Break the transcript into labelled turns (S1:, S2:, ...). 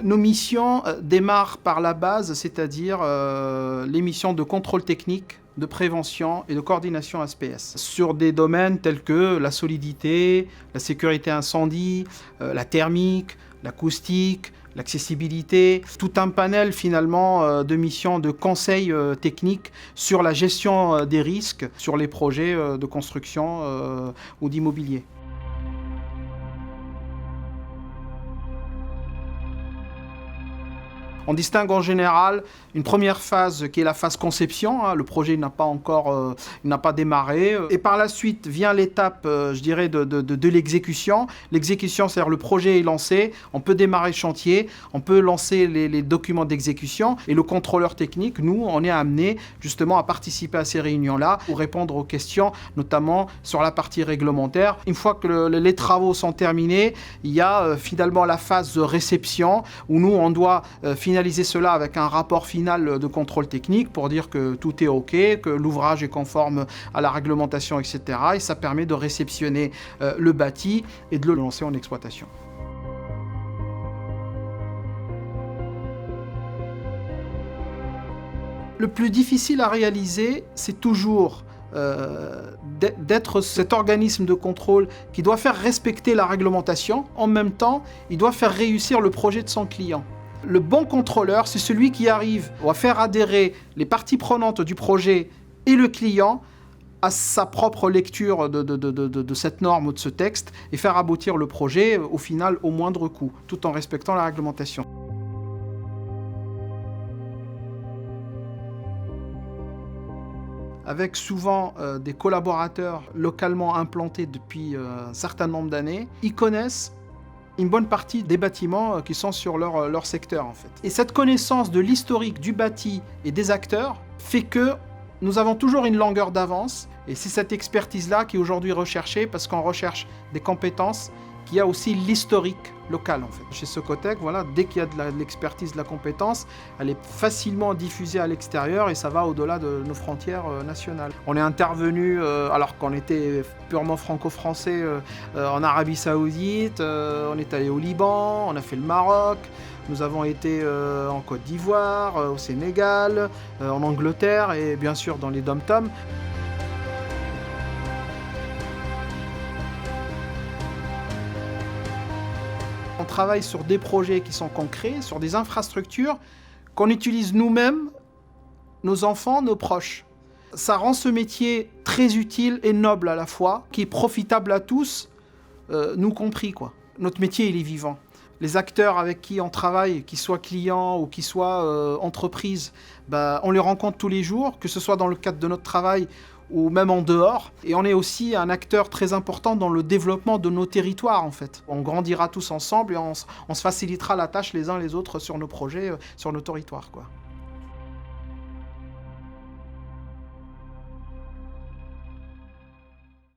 S1: Nos missions démarrent par la base, c'est-à-dire les missions de contrôle technique, de prévention et de coordination SPS sur des domaines tels que la solidité, la sécurité incendie, la thermique, l'acoustique, l'accessibilité, tout un panel finalement de missions de conseil technique sur la gestion des risques sur les projets de construction ou d'immobilier. On distingue en général une première phase qui est la phase conception. Le projet n'a pas démarré. Et par la suite vient l'étape, je dirais, de l'exécution. L'exécution, c'est-à-dire le projet est lancé, on peut démarrer le chantier, on peut lancer les documents d'exécution. Et le contrôleur technique, nous, on est amené justement à participer à ces réunions-là pour répondre aux questions, notamment sur la partie réglementaire. Une fois que les travaux sont terminés, il y a finalement la phase de réception où nous, on doit finaliser cela avec un rapport final de contrôle technique pour dire que tout est OK, que l'ouvrage est conforme à la réglementation, etc. Et ça permet de réceptionner le bâti et de le lancer en exploitation. Le plus difficile à réaliser, c'est toujours d'être cet organisme de contrôle qui doit faire respecter la réglementation. En même temps, il doit faire réussir le projet de son client. Le bon contrôleur, c'est celui qui arrive à faire adhérer les parties prenantes du projet et le client à sa propre lecture de cette norme ou de ce texte et faire aboutir le projet au final au moindre coût, tout en respectant la réglementation. Avec souvent des collaborateurs localement implantés depuis un certain nombre d'années, ils connaissent une bonne partie des bâtiments qui sont sur leur secteur en fait. Et cette connaissance de l'historique du bâti et des acteurs fait que nous avons toujours une longueur d'avance et c'est cette expertise-là qui est aujourd'hui recherchée parce qu'on recherche des compétences qui a aussi l'historique local en fait. Chez Socotec, voilà, dès qu'il y a de l'expertise, de la compétence, elle est facilement diffusée à l'extérieur et ça va au-delà de nos frontières nationales. On est intervenu, alors qu'on était purement franco-français, en Arabie Saoudite, on est allé au Liban, on a fait le Maroc, nous avons été en Côte d'Ivoire, au Sénégal, en Angleterre et bien sûr dans les dom-toms. On travaille sur des projets qui sont concrets, sur des infrastructures qu'on utilise nous-mêmes, nos enfants, nos proches. Ça rend ce métier très utile et noble à la fois, qui est profitable à tous, nous compris, quoi. Notre métier, il est vivant. Les acteurs avec qui on travaille, qu'ils soient clients ou qu'ils soient entreprises, on les rencontre tous les jours, que ce soit dans le cadre de notre travail ou même en dehors. Et on est aussi un acteur très important dans le développement de nos territoires, en fait. On grandira tous ensemble et on se facilitera la tâche les uns les autres sur nos projets, sur nos territoires, quoi.